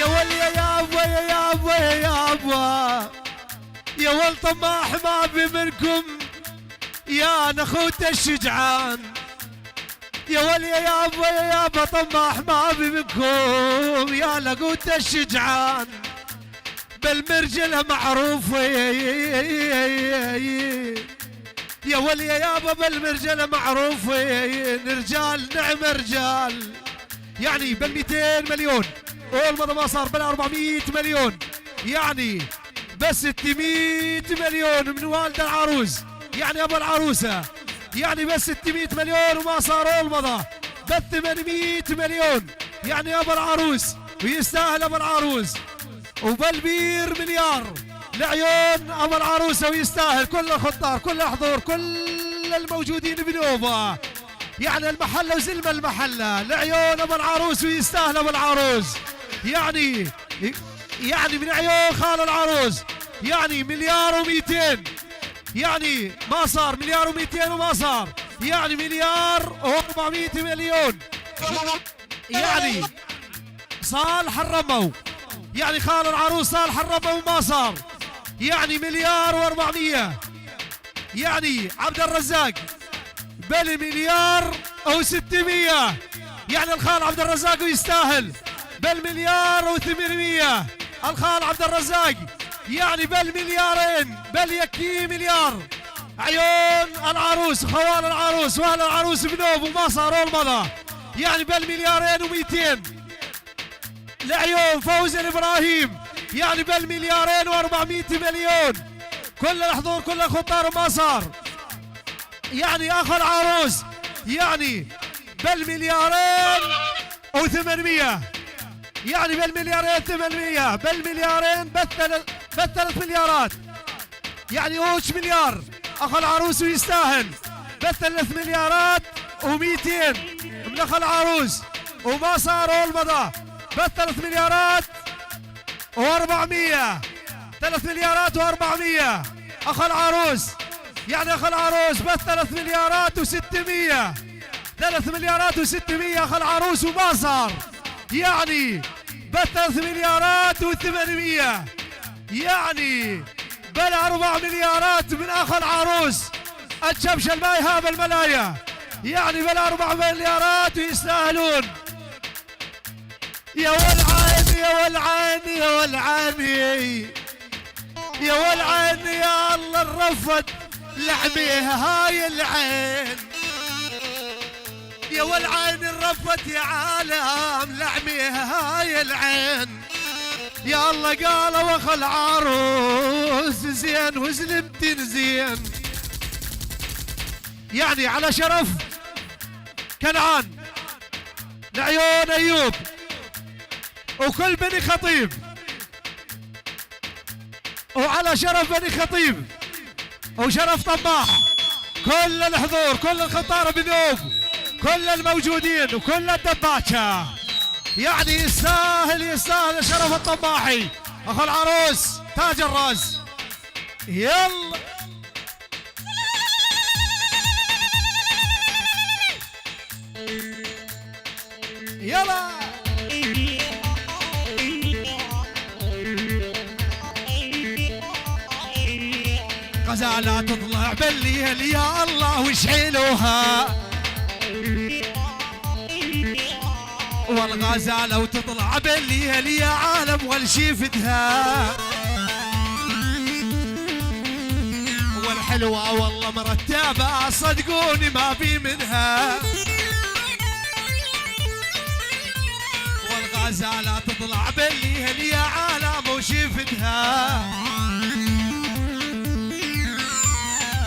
يا ولي يا يابا يا يابا يا يابا، يا ول طماح ما بي منكم يا نخوت الشجعان. يا ولي يا يابا يا يابا طماح ما بي منكم يا لقوت الشجعان. بالمرجلة معروفة يا ولي يا يابا، بالمرجلة معروفة رجال نعم رجال. يعني بال200 مليون والمضى ما صار بال400 مليون، يعني بس 600 مليون من والد العروس يعني ابو العروسه، يعني بس 600 مليون وما صار المضى بال800 مليون يعني ابو العروس، ويستاهل ابو العروس. وبالبير مليار لعيون ابو العروسه ويستاهل كل الخطار كل الحضور كل الموجودين بنوبه، يعني المحله وزلمه المحله لعيون ابو العروس ويستاهل ابو العروس. يعني من عيون خال العروس يعني مليار و200، يعني ما صار مليار و200 وما صار، يعني مليار و400 مليون. يعني صالح الرمو يعني خال العروس صالح الرمو وما صار، يعني مليار و400. يعني عبد الرزاق بالمليار و600، يعني الخال عبد الرزاق ويستاهل بالمليار و800. الخال عبد الرزاق يعني بالمليارين بل يكفي مليار. عيون العروس خوال العروس واهل العروس بنوب وما صاروا المضى، يعني بالمليارين و200. لعيون فوز الابراهيم يعني بالمليارين و400 مليون. كل الحضور كل الخطار وما صار، يعني اخ العروس يعني بالمليارين و800، يعني بالمليارين 800 بالمليارين بالثلاث مليارات، يعني اوش مليار اخ العروس ويستاهل بال3 مليارات و200 من اخ العروس وما صاروا المضى بال3 مليارات و400 3 مليارات و400 اخ العروس، يعني اخ العروس بال3 مليارات و600 3 مليارات و600 اخ العروس وما صار، يعني بال3 مليارات و800، يعني بال4 مليارات من اخ العروس الشبش الماي هاب الملايا، يعني بال4 مليارات ويستاهلون. يا والعين يا والعين يا والعين يا والعين يا الله الرفد لعبيها هاي العين، يا والعين الرفت يا عالم لعبيها هاي العين. يا الله قال واخ العروس زين وزلمتين زين، يعني على شرف كنعان لعيون ايوب وكل بني خطيب، وعلى شرف بني خطيب وشرف طماح كل الحضور كل الخطاره بذوب كل الموجودين وكل الدباكه، يعني يستاهل شرف الطماحي اخو العروس تاج الراس. يلا يلا غزالة تطلع بالليل يا الله وشحيلوها، والغزالة وتطلع بالليل يا عالم والشيفتها، والحلوة والله مرتبة صدقوني ما في منها، والغزالة تطلع بالليل يا عالم وشيفتها،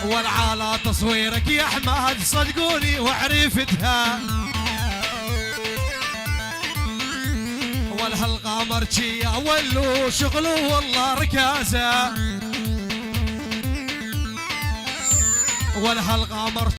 والعالة تصويرك يا احمد صدقوني وعرفتها، والهالقمر جيا ولو شغله والله ركازه، والهالقمر